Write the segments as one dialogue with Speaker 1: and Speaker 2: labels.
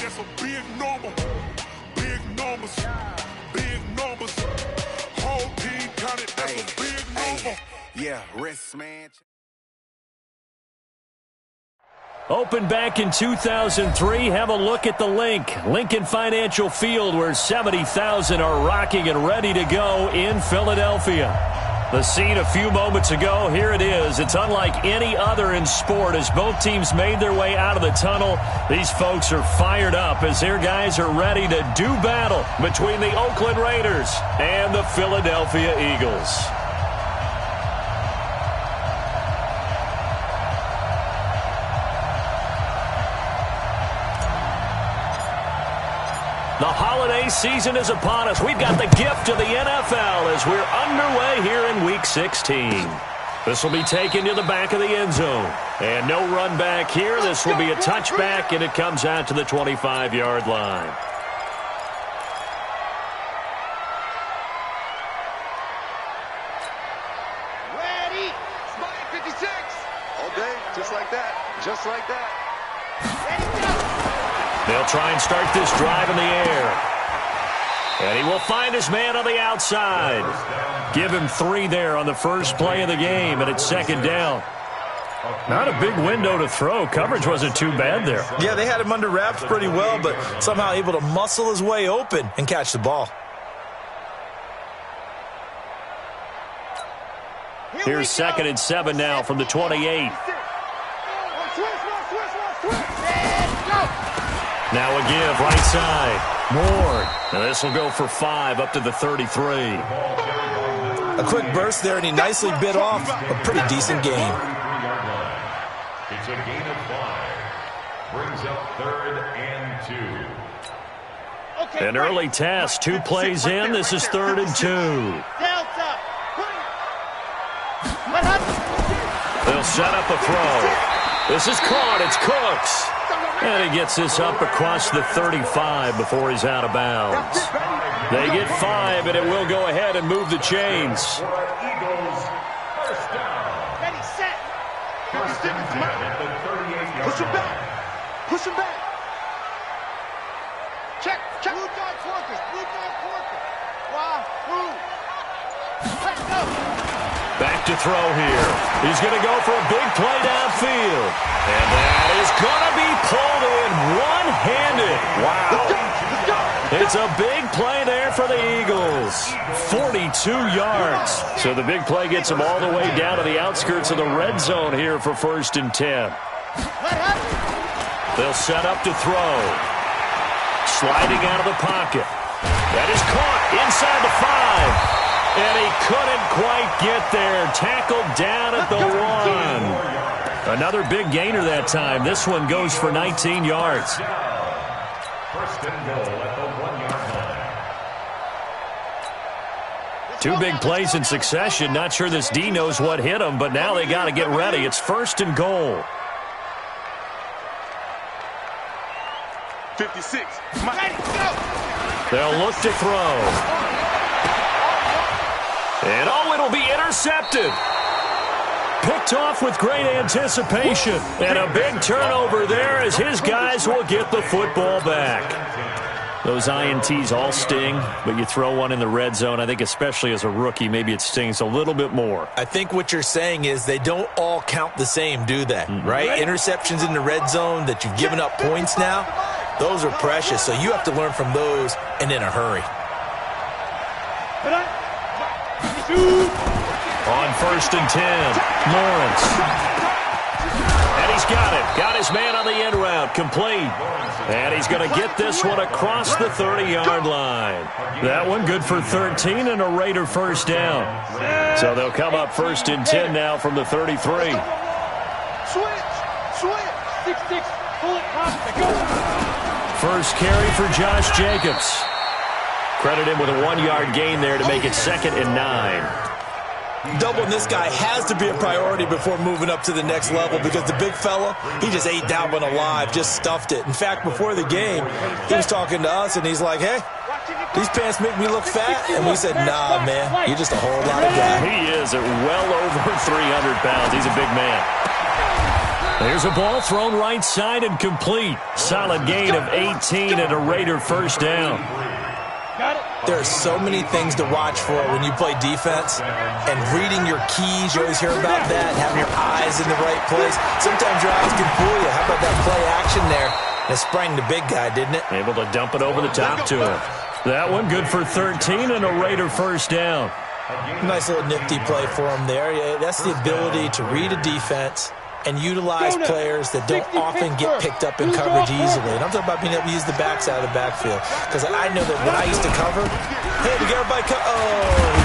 Speaker 1: that's a big number. Big numbers. Big numbers. Whole team counted, that's a big number.
Speaker 2: Yeah, wrist, man.
Speaker 3: Opened back in 2003, have a look at the link. Lincoln Financial Field, where 70,000 are rocking and ready to go in Philadelphia. The scene a few moments ago, here it is. It's unlike any other in sport as both teams made their way out of the tunnel. These folks are fired up as their guys are ready to do battle between the Oakland Raiders and the Philadelphia Eagles. The holiday season is upon us. We've got the gift of the NFL as we're underway here in Week 16. This will be taken to the back of the end zone. And no run back here. This will be a touchback, and it comes out to the 25-yard line.
Speaker 4: Ready? Spike 56. Okay, just like that. Just like that. Ready, go.
Speaker 3: They'll try and start this drive in the air. And he will find his man on the outside. Give him 3 there on the first play of the game, and it's second down. Not a big window to throw. Coverage wasn't too bad there.
Speaker 5: Yeah, they had him under wraps pretty well, but somehow able to muscle his way open and catch the ball.
Speaker 3: Here's 2nd and 7 now from the 28. Now a give, right side. Ward. And this will go for 5 up to the 33.
Speaker 5: A quick burst there, and he nicely bit off a pretty decent game.
Speaker 6: It's a gain of 5. Brings up 3rd and 2.
Speaker 3: An early test. 2 plays in. This is 3rd and 2. They'll set up a throw. This is caught. It's Cooks. And he gets this up across the 35 before he's out of bounds. They get 5, and it will go ahead and move the chains.
Speaker 6: Eagles, first down.
Speaker 4: Ready, set.
Speaker 6: First and 10 at the 38-yard
Speaker 4: Push him
Speaker 6: line.
Speaker 4: back. Push him back. Check. Blue dog workers. Blue dog workers. Wow. Blue. Let's go.
Speaker 3: Back to throw here. He's going to go for a big play downfield. And that is going to be pulled in one-handed. Wow.
Speaker 4: Let's go.
Speaker 3: It's a big play there for the Eagles. 42 yards. So the big play gets them all the way down to the outskirts of the red zone here for 1st and 10. They'll set up to throw. Sliding out of the pocket. That is caught inside the 5. And he couldn't quite get there. Tackled down at the 1. Another big gainer that time. This one goes for 19 yards.
Speaker 6: First and goal at the 1-yard line.
Speaker 3: 2 big plays in succession. Not sure this D knows what hit him, but now they got to get ready. It's 1st and goal.
Speaker 4: 56.
Speaker 3: They'll look to throw. And it'll be intercepted. Picked off with great anticipation. And a big turnover there as his guys will get the football back. Those INTs all sting, but you throw one in the red zone, I think especially as a rookie, maybe it stings a little bit more.
Speaker 5: I think what you're saying is they don't all count the same, do they? Right? Interceptions in the red zone that you've given up points now, those are precious. So you have to learn from those and in a hurry.
Speaker 3: On 1st and 10, Lawrence. And he's got it. Got his man on the end route. Complete. And he's going to get this one across the 30-yard line. That one good for 13 and a Raider first down. So they'll come up 1st and 10 now from the 33.
Speaker 4: Switch. 6-6. Pull it.
Speaker 3: First carry for Josh Jacobs. Credit him with a 1-yard gain there to make it 2nd and 9.
Speaker 5: Doubling this guy has to be a priority before moving up to the next level because the big fella, he just ate that one alive, just stuffed it. In fact, before the game, he was talking to us, and he's like, hey, these pants make me look fat. And we said, nah, man, you're just a whole lot of guy.
Speaker 3: He is at well over 300 pounds. He's a big man. There's a ball thrown right side and complete. Solid gain of 18 and a Raider first down.
Speaker 5: There are so many things to watch for when you play defense, and reading your keys, you always hear about that, having your eyes in the right place. Sometimes your eyes can fool you. How about that play action there? It sprang the big guy, didn't it?
Speaker 3: Able to dump it over the top to him. That one good for 13 and a Raider first down.
Speaker 5: Nice little nifty play for him there. Yeah, that's the ability to read a defense and utilize players that don't often get picked up in coverage easily. And I'm talking about being able to use the backside of the backfield. Because I know that when I used to cover, hey, we got everybody he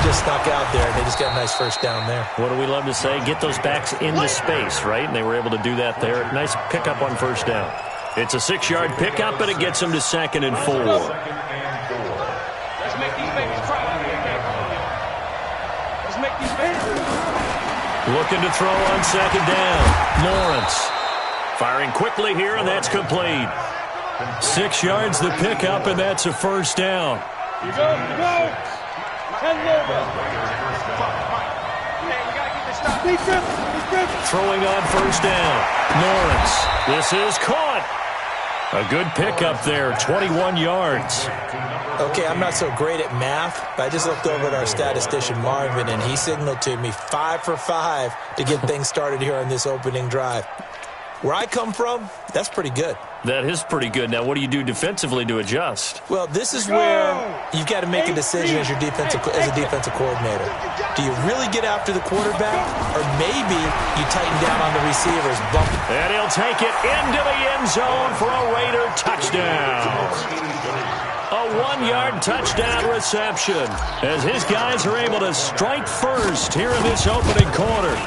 Speaker 5: just snuck out there, and they just got a nice first down there.
Speaker 3: What do we love to say? Get those backs into space, right? And they were able to do that there. Nice pickup on first down. It's a 6-yard pickup, and it gets them to 2nd and 4.
Speaker 4: Let's make these babies cry. Let's make these babies.
Speaker 3: Looking to throw on 2nd down. Lawrence firing quickly here, and that's complete. 6 yards the pickup, and that's a first down.
Speaker 4: You go. 10
Speaker 3: Throwing on first down. Lawrence. This is caught. A good pickup there, 21 yards.
Speaker 5: Okay, I'm not so great at math, but I just looked over at our statistician, Marvin, and he signaled to me 5 for 5 to get things started here on this opening drive. Where I come from, that's pretty good.
Speaker 3: That is pretty good. Now, what do you do defensively to adjust?
Speaker 5: Well, this is where you've got to make a decision as a defensive coordinator. Do you really get after the quarterback, or maybe you tighten down on the receivers, bump?
Speaker 3: And he'll take it into the end zone for a Raider touchdown. A 1-yard touchdown reception as his guys are able to strike first here in this opening quarter.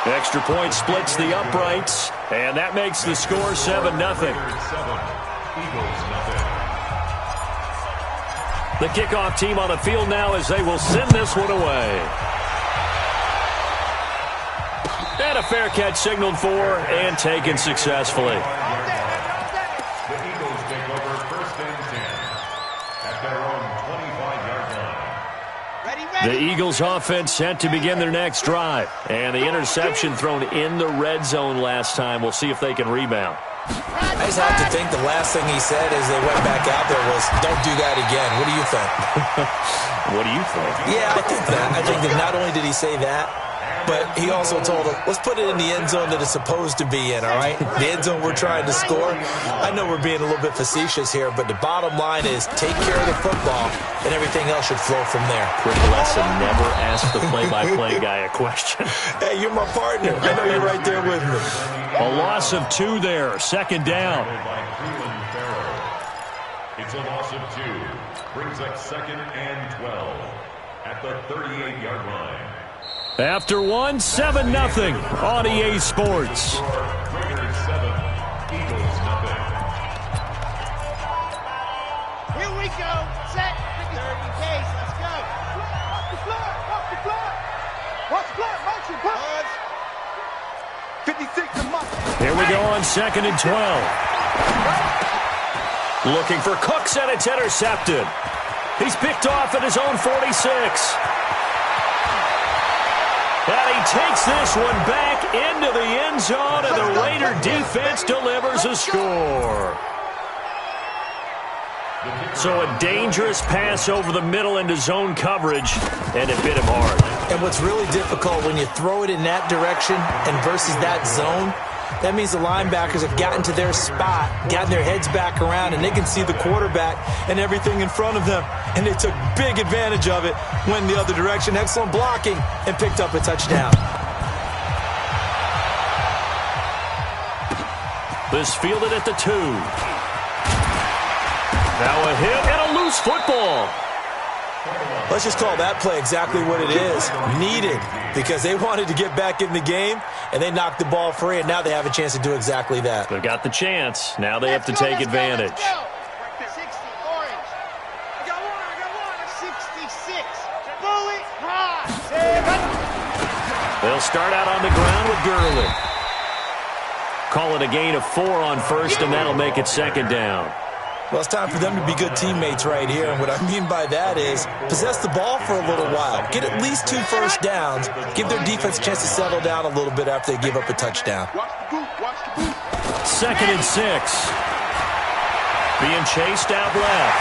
Speaker 3: Extra point splits the uprights, and that makes the score 7-0. The kickoff team on the field now as they will send this one away. And a fair catch signaled for and taken successfully.
Speaker 6: The Eagles take over 1st and 10 at their own 25-yard line.
Speaker 3: The Eagles offense set to begin their next drive. And the interception thrown in the red zone last time. We'll see if they can rebound.
Speaker 5: I just have to think the last thing he said as they went back out there was, don't do that again. What do you think?
Speaker 3: What do you think?
Speaker 5: Yeah, I think that. I think that not only did he say that, but he also told them, let's put it in the end zone that it's supposed to be in, all right? The end zone we're trying to score. I know we're being a little bit facetious here, but the bottom line is take care of the football, and everything else should flow from there.
Speaker 3: Quick lesson, never ask the play-by-play guy a question.
Speaker 5: Hey, you're my partner. I know you're right there with me.
Speaker 3: A loss of 2 there, 2nd down.
Speaker 6: It's a loss of 2. Brings up 2nd and 12 at the 38-yard line.
Speaker 3: After 1, 7-0 on EA Sports.
Speaker 6: Raiders 7, Eagles 0.
Speaker 7: Here we go. Set. 30 pace. Let's go. Off the flat. Watch the flat. Motion. Punch. 56 a month.
Speaker 3: Here we go on 2nd and 12. Looking for Cooks, and it's intercepted. He's picked off at his own 46. And he takes this one back into the end zone, and the Raider defense delivers a score. So a dangerous pass over the middle into zone coverage, and it bit him hard.
Speaker 5: And what's really difficult when you throw it in that direction and versus that zone, that means the linebackers have gotten to their spot, gotten their heads back around, and they can see the quarterback and everything in front of them. And they took big advantage of it, went the other direction, excellent blocking, and picked up a touchdown.
Speaker 3: This fielded at the 2. Now a hit and a loose football.
Speaker 5: Let's just call that play exactly what it is. Needed, because they wanted to get back in the game, and they knocked the ball free, and now they have a chance to do exactly that.
Speaker 3: They've got the chance. Now they have to take advantage.
Speaker 7: 60 orange. I got one. 66. Bullet high.
Speaker 3: They'll start out on the ground with Gurley. Call it a gain of 4 on first, and that'll make it 2nd down.
Speaker 5: Well, it's time for them to be good teammates right here. And what I mean by that is possess the ball for a little while. Get at least 2 first downs. Give their defense a chance to settle down a little bit after they give up a touchdown.
Speaker 3: Second and 6. Being chased out left.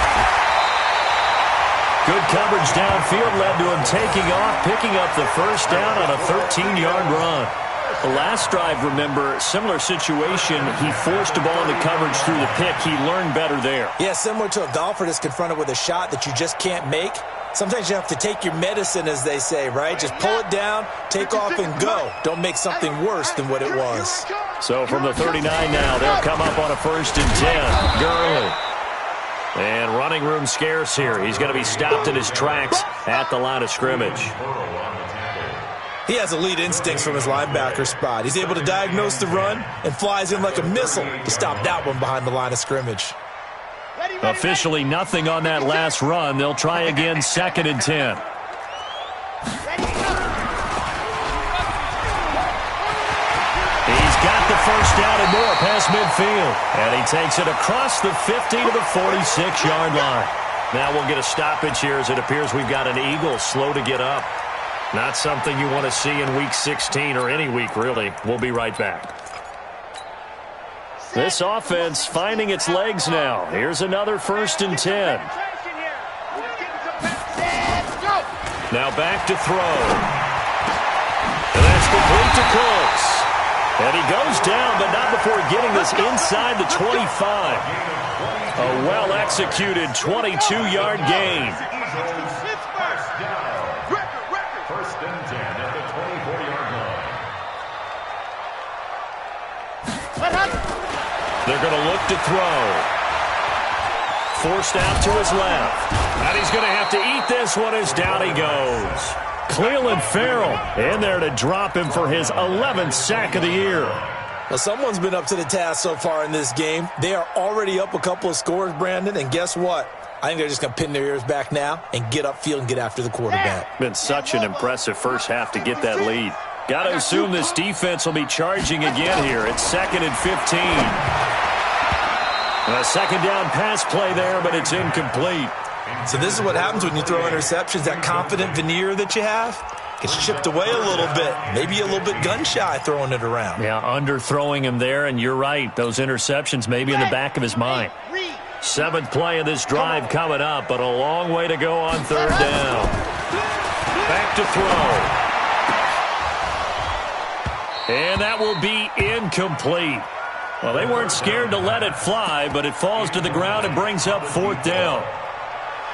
Speaker 3: Good coverage downfield led to him taking off, picking up the first down on a 13-yard run. The last drive, remember, similar situation. He forced the ball into coverage through the pick. He learned better there.
Speaker 5: Yeah, similar to a golfer that's confronted with a shot that you just can't make. Sometimes you have to take your medicine, as they say, right? Just pull it down, take off, and go. Don't make something worse than what it was.
Speaker 3: So from the 39 now, they'll come up on a 1st and 10. Gurley. And running room scarce here. He's going to be stopped in his tracks at the line of scrimmage.
Speaker 5: He has elite instincts from his linebacker spot. He's able to diagnose the run and flies in like a missile to stop that one behind the line of scrimmage.
Speaker 3: Officially nothing on that last run. They'll try again, 2nd and 10. He's got the first down and more past midfield. And he takes it across the 50 to the 46-yard line. Now we'll get a stoppage here as it appears we've got an Eagle slow to get up. Not something you want to see in Week 16 or any week, really. We'll be right back. This offense finding its legs now. Here's another 1st and 10. Now back to throw. And that's complete to Cooks. And he goes down, but not before getting this inside the 25. A well-executed 22-yard gain. They're going to look to throw. Forced out to his left. And he's going to have to eat this one as down he goes. Cleveland Farrell in there to drop him for his 11th sack of the year.
Speaker 5: Well, someone's been up to the task so far in this game. They are already up a couple of scores, Brandon, and guess what? I think they're just going to pin their ears back now and get upfield and get after the quarterback.
Speaker 3: Been such an impressive first half to get that lead. Got to assume this defense will be charging again here. It's 2nd and 15. A second down pass play there, but it's incomplete.
Speaker 5: So this is what happens when you throw interceptions. That confident veneer that you have gets chipped away a little bit. Maybe a little bit gun-shy throwing it around.
Speaker 3: Yeah, underthrowing him there, and you're right. Those interceptions may be in the back of his mind. 7th play of this drive coming up, but a long way to go on 3rd down. Back to throw. And that will be incomplete. Well, they weren't scared to let it fly, but it falls to the ground and brings up 4th down.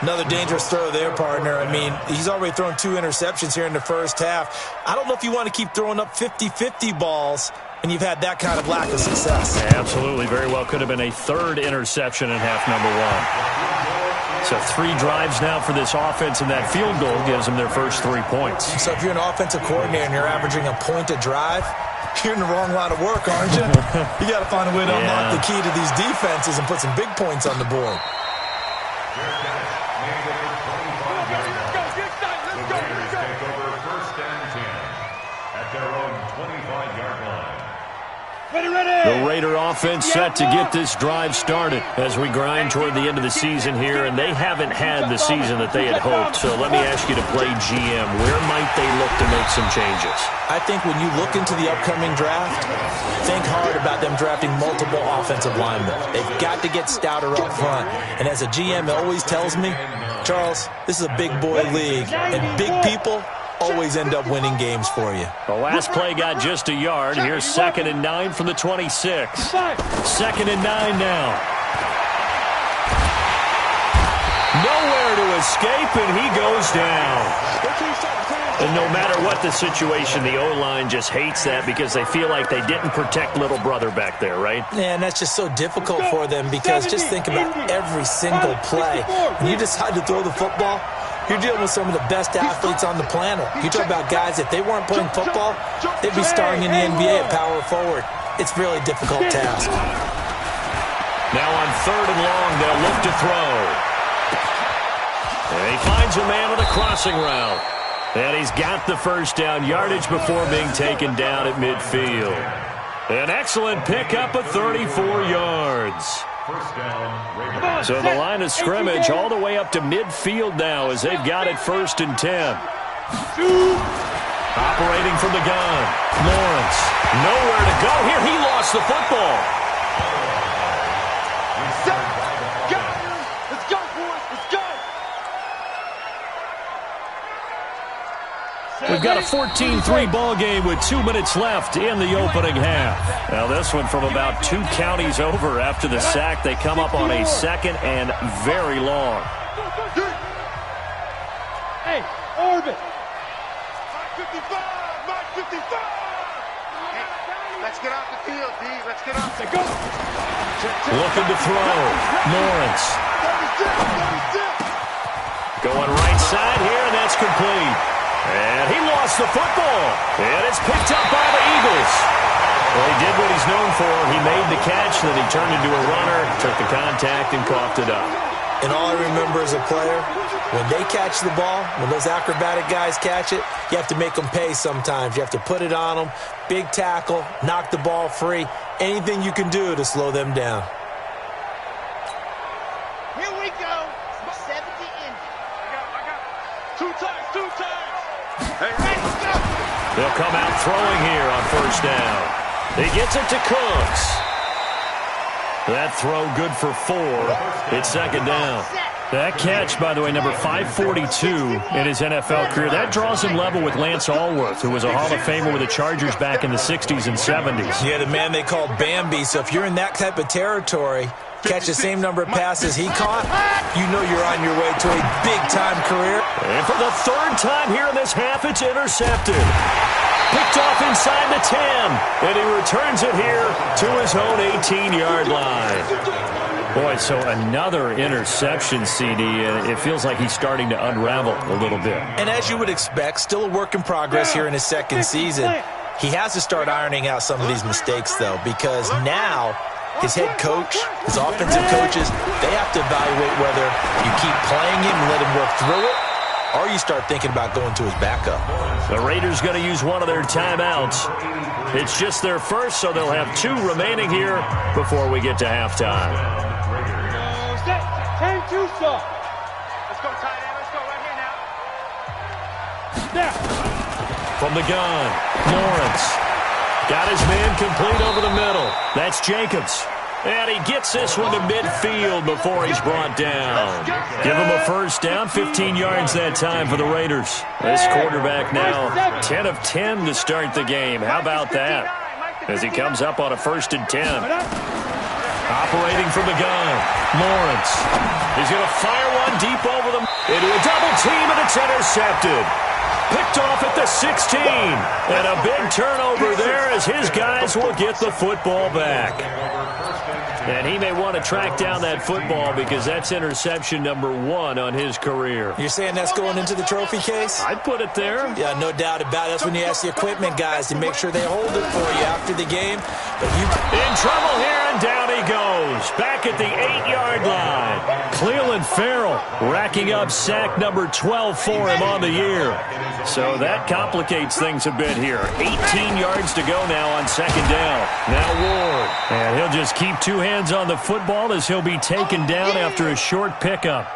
Speaker 5: Another dangerous throw there, partner. I mean, he's already thrown 2 interceptions here in the first half. I don't know if you want to keep throwing up 50-50 balls, and you've had that kind of lack of success.
Speaker 3: Absolutely. Very well could have been a 3rd interception in half number 1. So 3 drives now for this offense, and that field goal gives them their first 3 points.
Speaker 5: So if you're an offensive coordinator and you're averaging a point a drive, you're in the wrong line of work, aren't you? You got to find a way to unlock the key to these defenses and put some big points on the board.
Speaker 3: The Raider offense set to get this drive started as we grind toward the end of the season here, and they haven't had the season that they had hoped. So let me ask you to play GM. Where might they look to make some changes?
Speaker 5: I think when you look into the upcoming draft, think hard about them drafting multiple offensive linemen. They've got to get stouter up front. And as a GM always tells me, Charles, this is a big boy league, and big people always end up winning games for you.
Speaker 3: The last play got just a yard. Here's 2nd and 9 from the 26. 2nd and 9 now. Nowhere to escape, and he goes down. And no matter what the situation, the O-line just hates that because they feel like they didn't protect little brother back there, right?
Speaker 5: Yeah, and that's just so difficult for them because just think about every single play. When you decide to throw the football, you're dealing with some of the best athletes on the planet. You talk about guys, if they weren't playing football, they'd be starring in the NBA at power forward. It's a really difficult task.
Speaker 3: Now on 3rd and long, they'll look to throw. And he finds a man on the crossing route. And he's got the first down yardage before being taken down at midfield. An excellent pickup of 34 yards.
Speaker 6: First down, Raiders.
Speaker 3: So the line of scrimmage all the way up to midfield now as they've got it 1st and 10. Operating from the gun, Lawrence. Nowhere to go here. He lost the football.
Speaker 7: Let's go, boys. Let's go.
Speaker 3: We've got a 14-3 ball game with 2 minutes left in the opening half. Now this one from about 2 counties over after the sack. They come up on a 2nd and very long.
Speaker 7: Hey, orbit. 55, Mike 55. Hey, let's get off the field, D. Let's get off the go.
Speaker 3: Looking to throw. Lawrence. Going right side here, and that's complete. And he lost the football. And it's picked up by the Eagles. Well, he did what he's known for. He made the catch, then he turned into a runner, took the contact, and coughed it up.
Speaker 5: And all I remember as a player, when they catch the ball, when those acrobatic guys catch it, you have to make them pay sometimes. You have to put it on them, big tackle, knock the ball free, anything you can do to slow them down.
Speaker 7: Here we go. 70 in. I got. 2 times, 2 times. Hey, let's go.
Speaker 3: They'll come out throwing here on 1st down. He gets it to Cooks. That throw good for 4. It's 2nd down. That catch, by the way, number 542 in his NFL career, that draws him level with Lance Allworth, who was a Hall of Famer with the Chargers back in the 60s and 70s.
Speaker 5: Yeah, the man they called Bambi. So if you're in that type of territory, catch the same number of passes he caught, you know you're on your way to a big-time career.
Speaker 3: And for the 3rd time here in this half, it's intercepted. Picked off inside the 10, and he returns it here to his own 18-yard line. Boy, so another interception, CD, and it feels like he's starting to unravel a little bit.
Speaker 5: And as you would expect, still a work in progress here in his 2nd season. He has to start ironing out some of these mistakes, though, because now his head coach, his offensive coaches, they have to evaluate whether you keep playing him and let him work through it, or you start thinking about going to his backup.
Speaker 3: The Raiders going to use one of their timeouts. It's just their first, so they'll have 2 remaining here before we get to halftime.
Speaker 7: 10-2 stop. Let's go, tight end. Let's go right here now. Snap.
Speaker 3: From the gun, Lawrence. Got his man complete over the middle. That's Jacobs. And he gets this one to midfield before he's brought down. Give him a 1st down, 15 yards that time for the Raiders. This quarterback now 10 of 10 to start the game. How about that? As he comes up on a 1st and 10. Operating from the gun, Lawrence. He's going to fire one deep over them into a double team, and it's intercepted. Picked off at the 16. And a big turnover there as his guys will get the football back. And he may want to track down that football because that's interception number 1 on his career.
Speaker 5: You're saying that's going into the trophy case?
Speaker 3: I'd put it there.
Speaker 5: Yeah, no doubt about it. That's when you ask the equipment guys to make sure they hold it for you after the game. But you
Speaker 3: in trouble here, and down he goes. Back at the 8-yard line. Cleveland Farrell racking up sack number 12 for him on the year. So that complicates things a bit here. 18 yards to go now on 2nd down. Now Ward. And he'll just keep 2 hands on the football as he'll be taken down after a short pickup.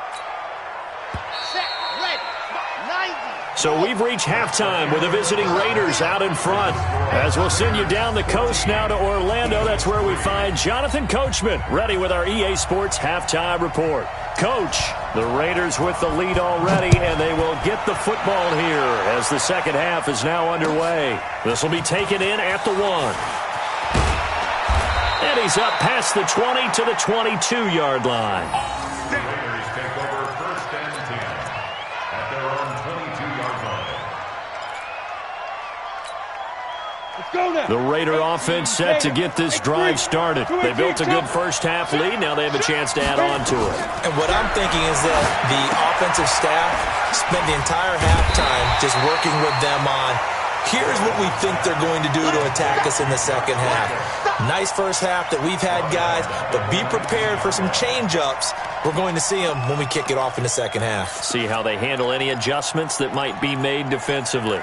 Speaker 3: So we've reached halftime with the visiting Raiders out in front. As we'll send you down the coast now to Orlando, that's where we find Jonathan Coachman ready with our EA Sports halftime report. Coach, the Raiders with the lead already, and they will get the football here as the 2nd half is now underway. This will be taken in at the 1. And he's up past the 20 to the 22-yard line.
Speaker 6: Raiders take over 1st and 10 at their own 22-yard line.
Speaker 7: Let's go now.
Speaker 3: The Raider offense set to get this drive started. They built a good 1st half lead. Now they have a chance to add on to it.
Speaker 5: And what I'm thinking is that the offensive staff spent the entire halftime just working with them on, here's what we think they're going to do to attack us in the 2nd half. Nice 1st half that we've had, guys, but be prepared for some change-ups. We're going to see them when we kick it off in the 2nd half.
Speaker 3: See how they handle any adjustments that might be made defensively.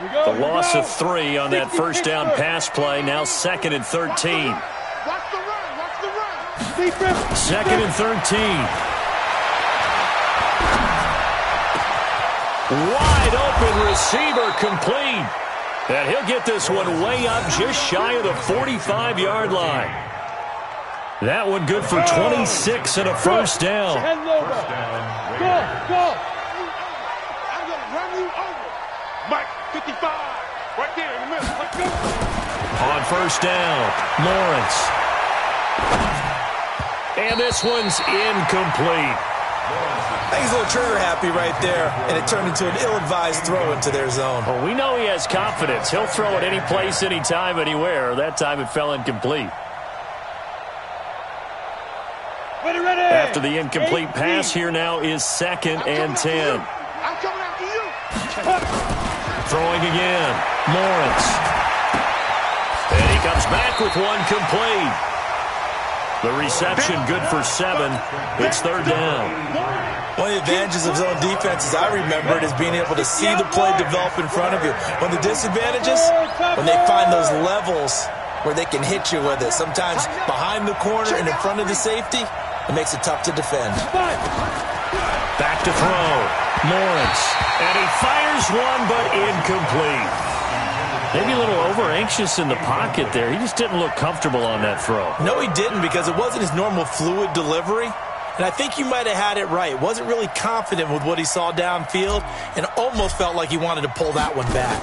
Speaker 3: The loss of 3 on that 1st down pass play, now 2nd and 13.
Speaker 7: Watch the
Speaker 3: Second and 13. Wide open receiver complete. And he'll get this one way up just shy of the 45-yard line. That one good for 26 and a first down.
Speaker 7: Go. I'm going to run you over. Mike, 55. Right there in the middle. Let's go.
Speaker 3: On first down, Lawrence. And this one's incomplete.
Speaker 5: I think he's a little trigger happy right there, and it turned into an ill-advised throw into their zone.
Speaker 3: Well, we know he has confidence. He'll throw it any place, anytime, anywhere. That time it fell incomplete.
Speaker 7: Ready.
Speaker 3: After the incomplete pass, here now is second and 10.
Speaker 7: I'm coming after you.
Speaker 3: Throwing again, Lawrence. And he comes back with one complete. The reception good for 7. It's third down.
Speaker 5: One of the advantages of zone defense, as I remember it, is being able to see the play develop in front of you. One of the disadvantages, when they find those levels where they can hit you with it, sometimes behind the corner and in front of the safety, it makes it tough to defend.
Speaker 3: Back to throw, Lawrence. And he fires one, but incomplete. Maybe a little over-anxious in the pocket there. He just didn't look comfortable on that throw.
Speaker 5: No, he didn't, because it wasn't his normal fluid delivery. And I think you might have had it right. Wasn't really confident with what he saw downfield and almost felt like he wanted to pull that one back.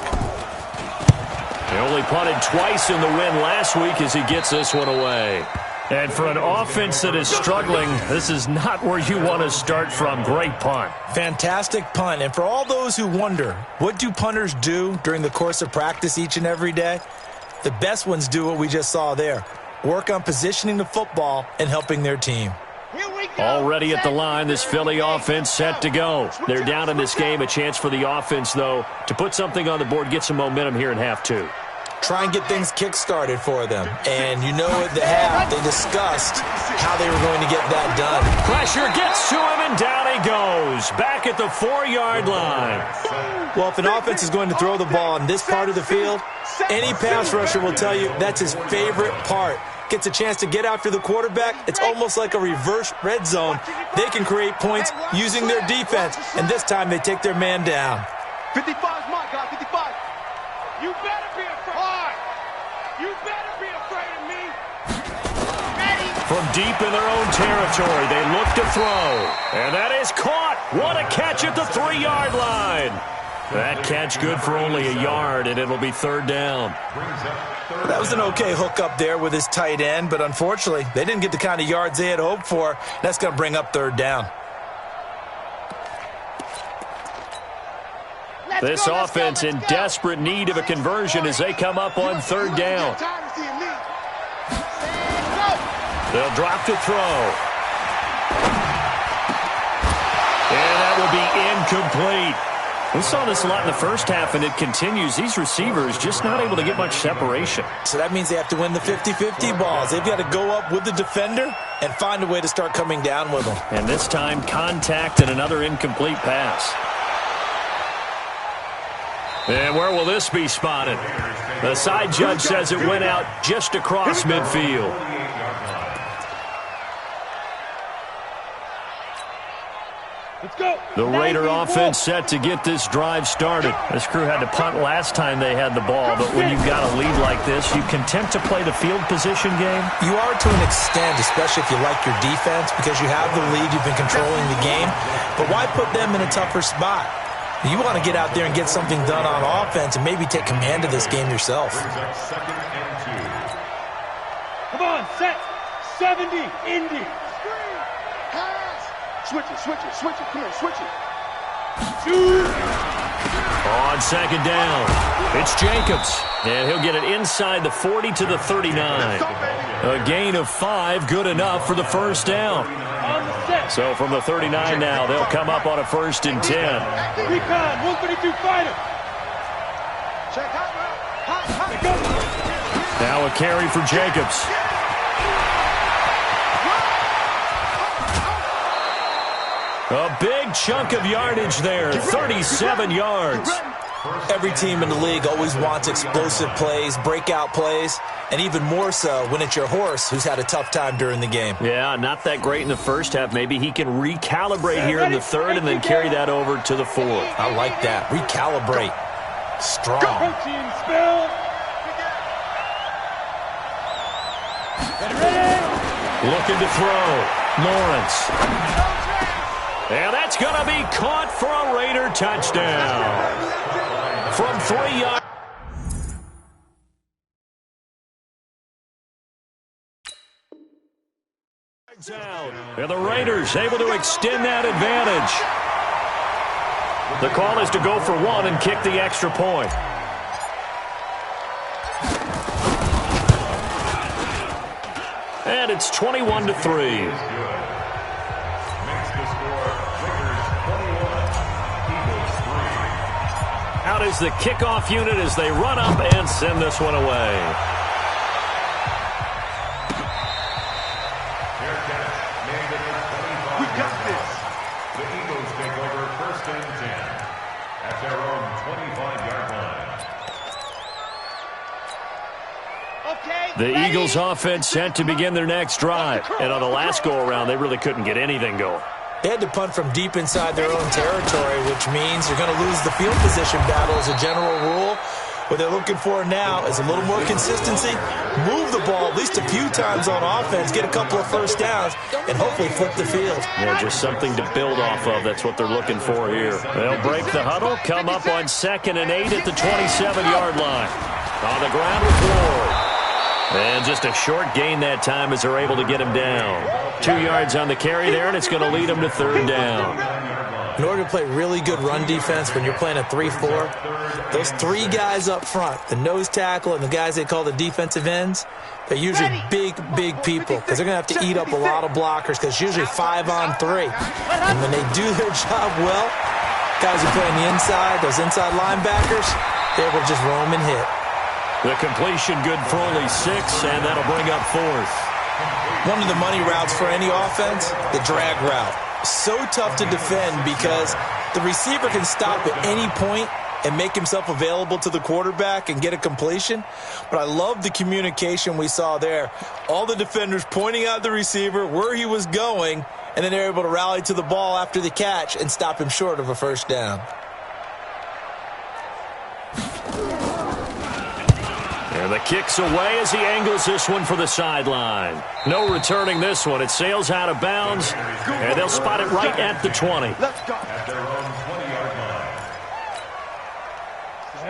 Speaker 3: He only punted twice in the win last week as he gets this one away. And for an offense that is struggling, this is not where you want to start from. Great punt.
Speaker 5: Fantastic punt. And for all those who wonder, what do punters do during the course of practice each and every day? The best ones do what we just saw there. Work on positioning the football and helping their team.
Speaker 3: Already at the line, this Philly offense set to go. They're down in this game. A chance for the offense, though, to put something on the board, get some momentum here in half 2.
Speaker 5: Try and get things kick-started for them. And you know at the half, they discussed how they were going to get that done.
Speaker 3: Pressure gets to him, and down he goes. Back at the 4-yard line.
Speaker 5: Well, if an offense is going to throw the ball in this part of the field, any pass rusher will tell you that's his favorite part. Gets a chance to get after the quarterback. It's almost like a reverse red zone. They can create points using their defense, and this time they take their man down.
Speaker 7: 55 is my guy, 55. You better be afraid. You better be afraid of me. Ready.
Speaker 3: From deep in their own territory, they look to throw. And that is caught. What a catch at the 3-yard line. That catch good for only a yard, and it'll be third down.
Speaker 5: That was an okay hook up there with his tight end, but unfortunately, they didn't get the kind of yards they had hoped for. That's going to bring up third down.
Speaker 3: This offense in desperate need of a conversion as they come up on third down. They'll drop to throw. And that will be incomplete. We saw this a lot in the first half, and it continues. These receivers just not able to get much separation.
Speaker 5: So that means they have to win the 50-50 balls. They've got to go up with the defender and find a way to start coming down with them.
Speaker 3: And this time, contact and another incomplete pass. And where will this be spotted? The side judge says it went out just across midfield. The Raider offense set to get this drive started. This crew had to punt last time they had the ball, but when you've got a lead like this, you content to play the field position game?
Speaker 5: You are to an extent, especially if you like your defense, because you have the lead, you've been controlling the game. But why put them in a tougher spot? You want to get out there and get something done on offense and maybe take command of this game yourself.
Speaker 7: Come on, set. 70, Indy. Switch it. Come on, switch it.
Speaker 3: On second down, it's Jacobs. And he'll get it inside the 40 to the 39. A gain of 5, good enough for the first down. So from the 39 now, they'll come up on a 1st and 10.
Speaker 7: Recon, 132 fighter.
Speaker 3: Now a carry for Jacobs. A big chunk of yardage there, 37 yards.
Speaker 5: Every team in the league always wants explosive plays, breakout plays, and even more so when it's your horse who's had a tough time during the game.
Speaker 3: Yeah, not that great in the first half. Maybe he can recalibrate here in the third and then carry that over to the fourth.
Speaker 5: I like that. Recalibrate. Strong.
Speaker 3: Looking to throw. Lawrence. And that's going to be caught for a Raider touchdown. From 3 yards. Out. And the Raiders able to extend that advantage. The call is to go for one and kick the extra point. And it's 21-3. Out is the kickoff unit as they run up and send this one away.
Speaker 6: We got this. The Eagles take over first and 10 at their own 25-yard line.
Speaker 3: The Eagles offense set to begin their next drive. And on the last go-around, they really couldn't get anything going.
Speaker 5: They had to punt from deep inside their own territory, which means you're going to lose the field position battle as a general rule. What they're looking for now is a little more consistency, move the ball at least a few times on offense, get a couple of first downs, and hopefully flip the field.
Speaker 3: Yeah, just something to build off of. That's what they're looking for here. They'll break the huddle, come up on 2nd and 8 at the 27-yard line. On the ground with Ward. And just a short gain that time as they're able to get him down. 2 yards on the carry there, and it's going to lead them to 3rd down.
Speaker 5: In order to play really good run defense when you're playing a 3-4, those 3 guys up front, the nose tackle and the guys they call the defensive ends, they're usually big people because they're going to have to eat up a lot of blockers because it's usually 5 on 3. And when they do their job well, guys who play on the inside, those inside linebackers, they're able to just roam and hit.
Speaker 3: The completion good for only 6, and that'll bring up 4th.
Speaker 5: One of the money routes for any offense, the drag route. So tough to defend because the receiver can stop at any point and make himself available to the quarterback and get a completion. But I love the communication we saw there. All the defenders pointing out the receiver, where he was going, and then they're able to rally to the ball after the catch and stop him short of a first down.
Speaker 3: And the kick's away as he angles this one for the sideline. No returning this one. It sails out of bounds, and they'll spot it right at the 20.
Speaker 6: Let's go. At their own 20-yard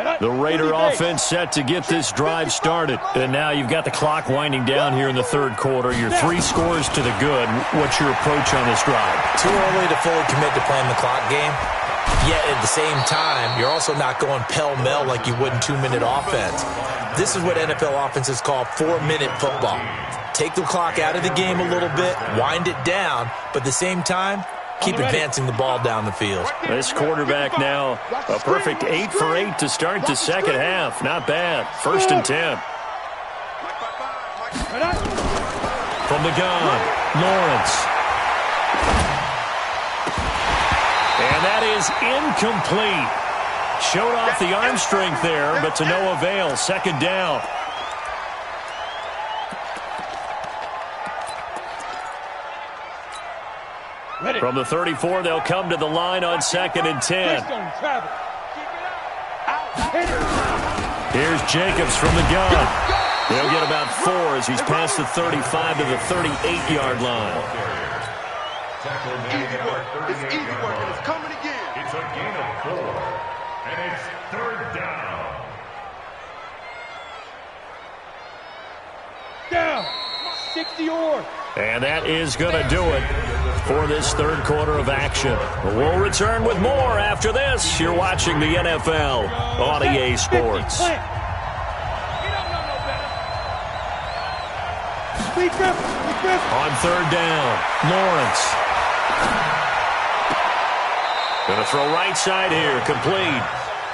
Speaker 6: line.
Speaker 3: The Raider offense set to get this drive started. And now you've got the clock winding down here in the 3rd quarter. You're 3 scores to the good. What's your approach on this drive?
Speaker 5: Too early to fully commit to playing the clock game. Yet at the same time, you're also not going pell-mell like you would in 2-minute offense. This is what NFL offenses call 4-minute football. Take the clock out of the game a little bit, wind it down, but at the same time, keep advancing the ball down the field.
Speaker 3: This quarterback now, a perfect 8 for 8 to start the second half. Not bad. 1st and 10. From the gun, Lawrence. And that is incomplete. Showed off the arm strength there, but to no avail. 2nd down. From the 34, they'll come to the line on 2nd and 10. Here's Jacobs from the gun. He'll get about 4 as he's past the 35 to the 38-yard line.
Speaker 4: Easy work. It's easy work, and it's coming again.
Speaker 6: It's a gain of 4, and it's 3rd down.
Speaker 7: Down. 60 or.
Speaker 3: And that is going to do it for this 3rd quarter of action. We'll return with more after this. You're watching the NFL on EA Sports. On 3rd down, Lawrence. Going to throw right side here, complete.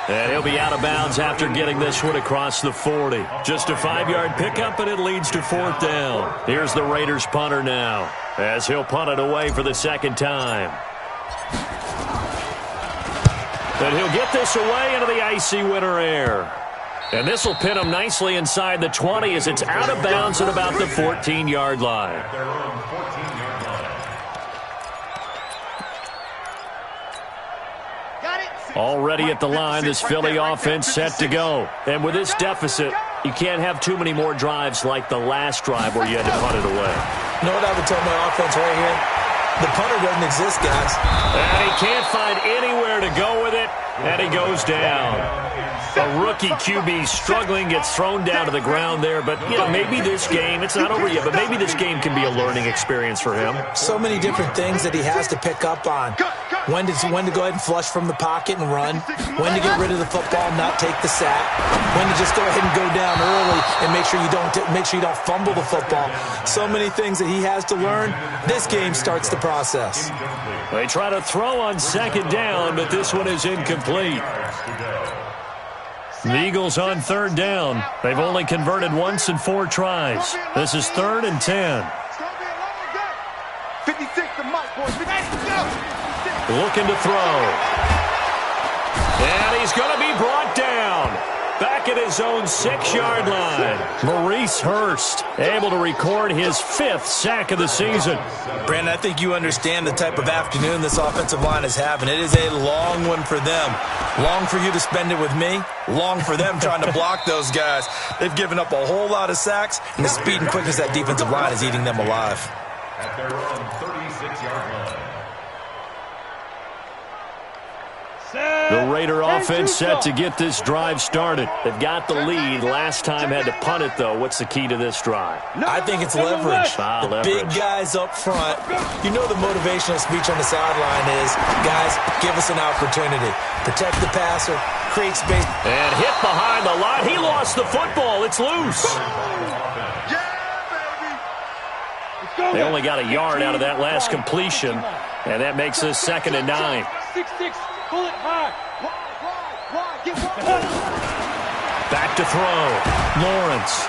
Speaker 3: And he'll be out of bounds after getting this one across the 40. Just a 5-yard pickup, and it leads to 4th down. Here's the Raiders punter now, as he'll punt it away for the 2nd time. And he'll get this away into the icy winter air. And this will pin him nicely inside the 20 as it's out of bounds at about the 14-yard line. Already at the line, this Philly offense set to go. And with this deficit, you can't have too many more drives like the last drive where you had to punt it away.
Speaker 5: You know what I would tell my offense right here? The punter doesn't exist, guys.
Speaker 3: And he can't find anywhere to go with it, and he goes down. A rookie QB struggling, gets thrown down to the ground there, but, you know, maybe this game, it's not over yet, but maybe this game can be a learning experience for him.
Speaker 5: So many different things that he has to pick up on. When to go ahead and flush from the pocket and run. When to get rid of the football and not take the sack. When to just go ahead and go down early and make sure you don't fumble the football. So many things that he has to learn. This game starts the process.
Speaker 3: They try to throw on second down, but this one is incomplete. The Eagles on third down. They've only converted once in 4 tries. This is 3rd and 10.
Speaker 7: 56 to Mike, boys.
Speaker 3: Looking to throw. And he's going to be brought down. Back at his own 6-yard line. Maurice Hurst able to record his 5th sack of the season.
Speaker 5: Brandon, I think you understand the type of afternoon this offensive line is having. It is a long one for them. Long for you to spend it with me. Long for them trying to block those guys. They've given up a whole lot of sacks, and the speed and quickness of that defensive line is eating them alive.
Speaker 6: At their own 36-yard line.
Speaker 3: The Raider offense set to get this drive started. They've got the lead. Last time had to punt it, though. What's the key to this drive?
Speaker 5: I think it's leverage. The big guys up front. You know the motivational speech on the sideline is, guys, give us an opportunity. Protect the passer, create space.
Speaker 3: And hit behind the line. He lost the football. It's loose. They only got a yard out of that last completion, and that makes this 2nd and 9.
Speaker 7: 6-6. Pull it hard.
Speaker 3: Back to throw. Lawrence.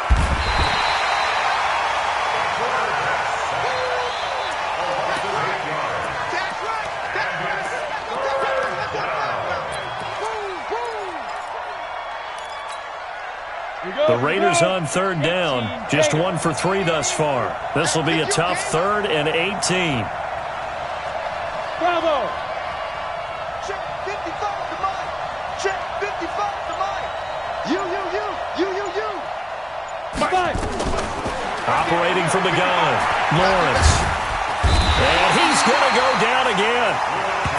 Speaker 3: The Raiders on third down. Just 1 for 3 thus far. This will be a tough 3rd and 18.
Speaker 7: Bravo. Check 55 to Mike. Check 55 to Mike. You. Mike.
Speaker 3: Operating from the gun. Lawrence. And he's going to go down again.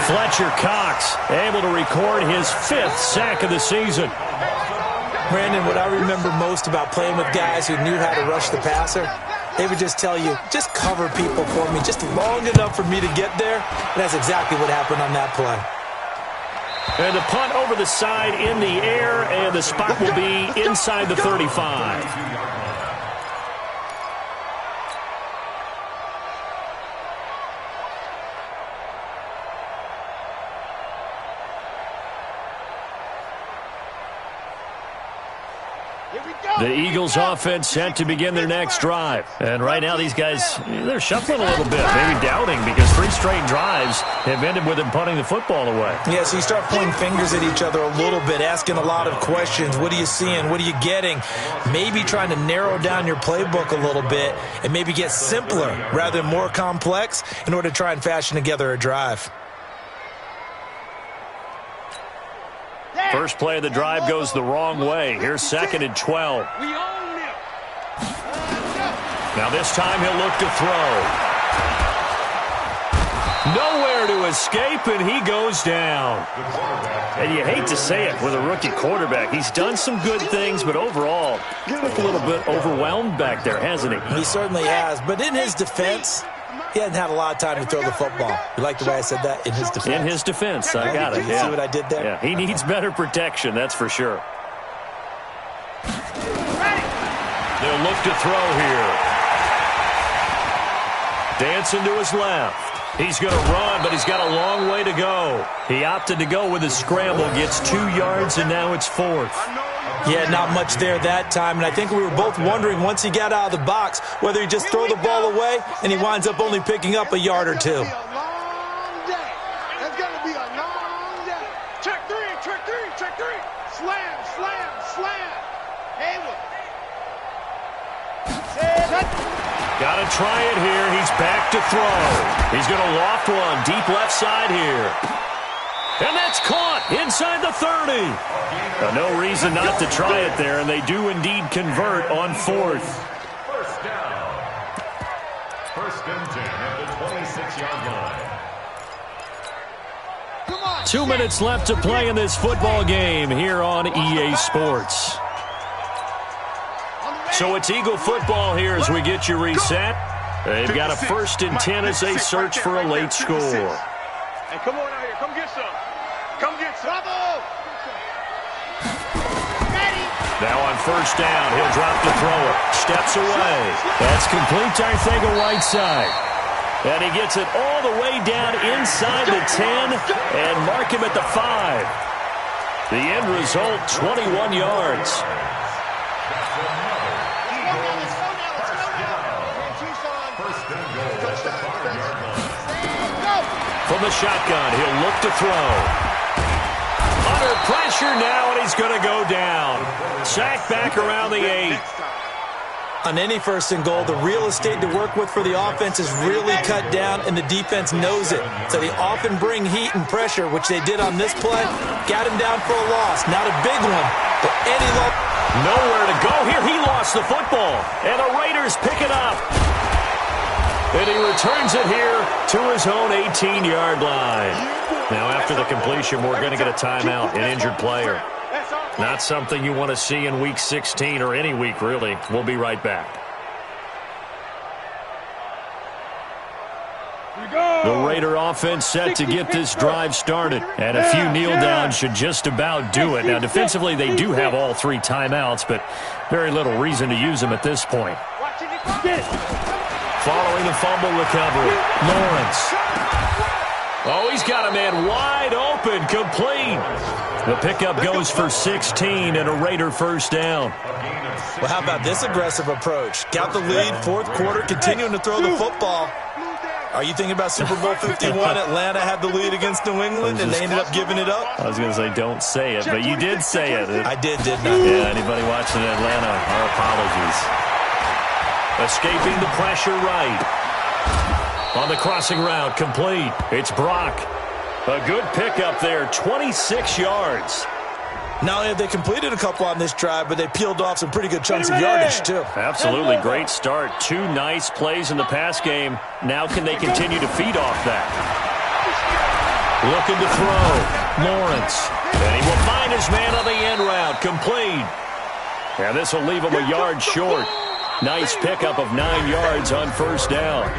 Speaker 3: Fletcher Cox able to record his 5th sack of the season.
Speaker 5: Brandon, what I remember most about playing with guys who knew how to rush the passer, they would just tell you, just cover people for me, just long enough for me to get there. And that's exactly what happened on that play.
Speaker 3: And the punt over the side in the air, and the spot will be inside the 35. The Eagles offense set to begin their next drive. And right now these guys, they're shuffling a little bit, maybe doubting, because 3 straight drives have ended with them punting the football away.
Speaker 5: Yeah, so you start pointing fingers at each other a little bit, asking a lot of questions. What are you seeing? What are you getting? Maybe trying to narrow down your playbook a little bit and maybe get simpler rather than more complex in order to try and fashion together a drive.
Speaker 3: First play of the drive goes the wrong way. Here's 2nd and 12. Now this time he'll look to throw. Nowhere to escape, and he goes down. And you hate to say it with a rookie quarterback. He's done some good things, but overall, he's looked a little bit overwhelmed back there, hasn't he?
Speaker 5: He certainly has. But in his defense, he hasn't had a lot of time to throw the football. You like the way I said that? In his defense.
Speaker 3: In his defense, I got it.
Speaker 5: See what I did there?
Speaker 3: Yeah, he needs better protection, that's for sure. They'll look to throw here. Dancing to his left. He's going to run, but he's got a long way to go. He opted to go with a scramble, gets 2 yards, and now it's 4th.
Speaker 5: Yeah, not much there that time, and I think we were both wondering once he got out of the box whether he just throw the ball away, and he winds up only picking up a yard or 2.
Speaker 7: It's going to be a long day. Check 3.
Speaker 3: Got to try it here. He's back to throw. He's going to loft one deep left side here. And that's caught inside the 30. No reason not to try it there, and they do indeed convert on fourth.
Speaker 6: First down. First and 10 at the 26-yard line.
Speaker 3: 2 minutes left to play in this football game here on EA Sports. So it's Eagle football here as we get you reset. They've got a first and 10 as they search for a late score.
Speaker 7: Hey, come on out here. Come get some. Come get some.
Speaker 3: Now on first down, he'll drop to throw it. Steps away. That's complete to JAYCya260's. And he gets it all the way down inside the 10 and mark him at the 5. The end result, 21 yards. From the shotgun, he'll look to throw. Under pressure now, and he's going to go down. Sacked back around the 8.
Speaker 5: On any first and goal, the real estate to work with for the offense is really cut down, and the defense knows it. So they often bring heat and pressure, which they did on this play. Got him down for a loss. Not a big one, but any loss.
Speaker 3: Nowhere to go here. He lost the football, and the Raiders pick it up. And he returns it here to his own 18-yard line. Now, after the completion, we're going to get a timeout, an injured player. Not something you want to see in Week 16 or any week, really. We'll be right back. The Raider offense set to get this drive started. And a few kneel downs should just about do it. Now, defensively, they do have all 3 timeouts, but very little reason to use them at this point. Following the fumble recovery, Lawrence. Oh, he's got a man wide open, complete. The pickup goes for 16 and a Raider first down.
Speaker 5: Well, how about this aggressive approach? Got the lead, fourth quarter, continuing to throw the football. Are you thinking about Super Bowl 51? Atlanta had the lead against New England, and they ended up giving it up?
Speaker 3: I was going to say don't say it, but you did say it.
Speaker 5: I did not I?
Speaker 3: Yeah, anybody watching Atlanta, our apologies. Escaping the pressure right. On the crossing route, complete. It's Brock. A good pickup there, 26 yards.
Speaker 5: Not only have they completed a couple on this drive, but they peeled off some pretty good chunks of yardage, too.
Speaker 3: Absolutely great start. 2 nice plays in the pass game. Now can they continue to feed off that? Looking to throw. Lawrence. And he will find his man on the end route. Complete. And this will leave him a yard short. Nice pickup of 9 yards on first down.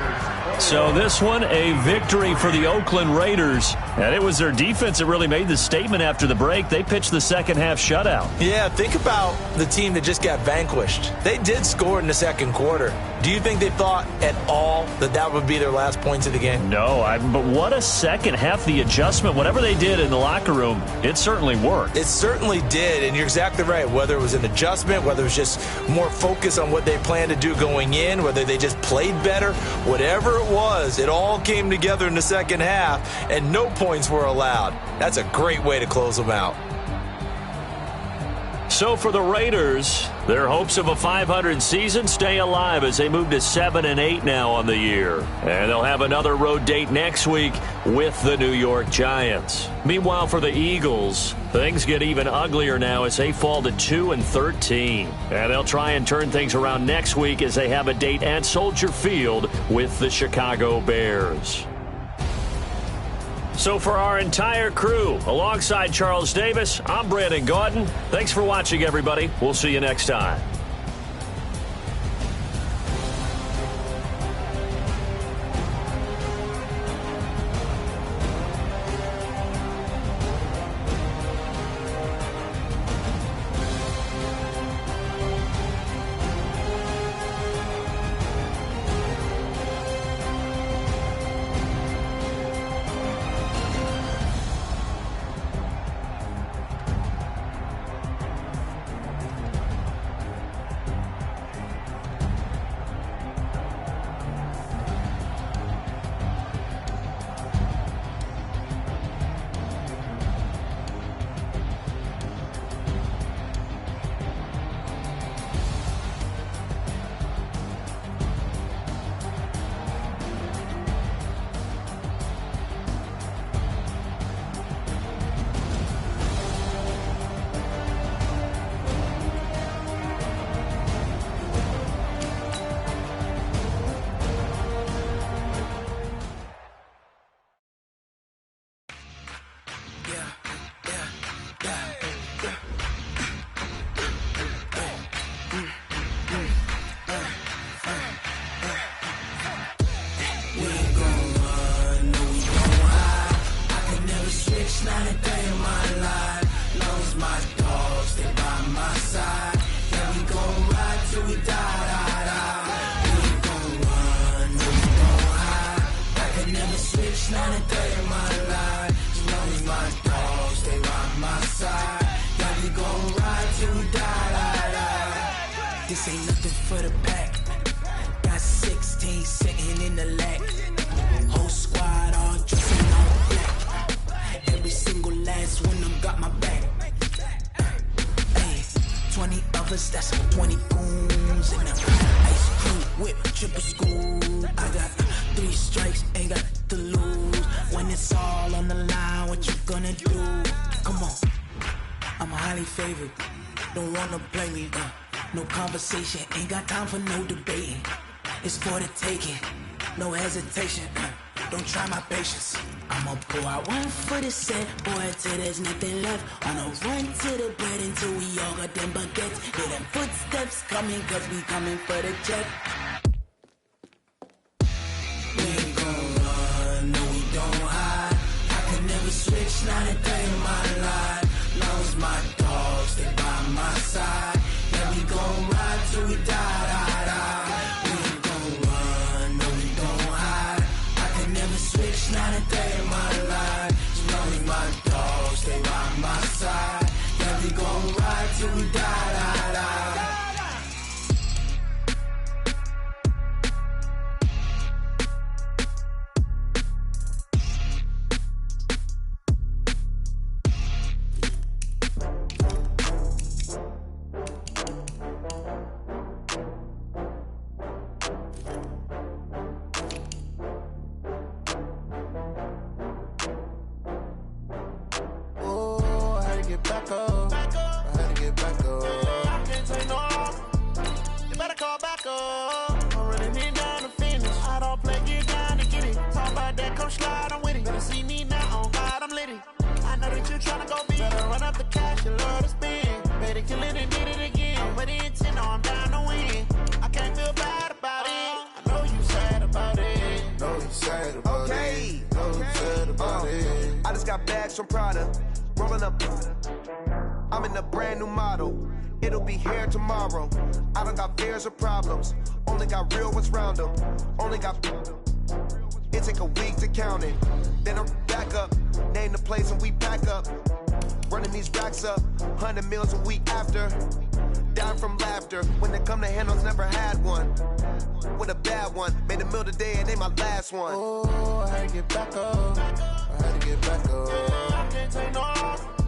Speaker 3: So this one, a victory for the Oakland Raiders. And it was their defense that really made the statement after the break. They pitched the second half shutout.
Speaker 5: Yeah, think about the team that just got vanquished. They did score in the second quarter. Do you think they thought at all that that would be their last points of the game?
Speaker 3: No, but what a second half. The adjustment, whatever they did in the locker room, it certainly worked.
Speaker 5: It certainly did, and you're exactly right. Whether it was an adjustment, whether it was just more focus on what they planned to do going in, whether they just played better, whatever it was, it all came together in the second half, and no points were allowed. That's a great way to close them out.
Speaker 3: So for the Raiders, their hopes of a 500 season stay alive as they move to 7-8 now on the year. And they'll have another road date next week with the New York Giants. Meanwhile, for the Eagles, things get even uglier now as they fall to 2-13. And they'll try and turn things around next week as they have a date at Soldier Field with the Chicago Bears. So for our entire crew, alongside Charles Davis, I'm Brandon Gaudin. Thanks for watching, everybody. We'll see you next time.
Speaker 8: can never switch, not a day in my life. As long as my dogs stay by my side. Yeah, we gon' ride till we die. This ain't nothing for the pack. Got 16 sitting in the lag. Whole squad all dressing all black. Every single last one of them got my back. Hey, 20 of us, that's 20 goons in the ice cream whip, triple school. I got 3 strikes, ain't got to lose. When it's all on the line, what you gonna do? Come on, I'm highly favored. Don't wanna play me, no conversation, ain't got time for no debating. It's for the taking, no hesitation. Don't try my patience. I'ma pull out one for the set, boy, till there's nothing left. On a run to the bread until we all got them baguettes. Hear them footsteps coming, cause we coming for the check. We ain't gon' run, no we don't hide. I can never switch, not a day in my life. Long as my dogs stay by my side. Yeah, we gon' ride till we die. We ain't gon' run, no we don't hide. I can never switch, not a day in my life. As long as my dogs stay by my side. Yeah, we gon' ride till we die.
Speaker 9: I just got bags from Prada, rolling up. I'm in a brand new model. It'll be here tomorrow. I don't got fears or problems. Only got real ones round them. Only got. It take a week to count it. Then I'm back up. Name the place and we pack up. Running these racks up. 100 meals a week after. Down from laughter. When they come to handles, never had one. With a bad one. Made a meal today and they my last one.
Speaker 8: Oh, I had to get back up. I had to get back up.
Speaker 7: I can't take no loss.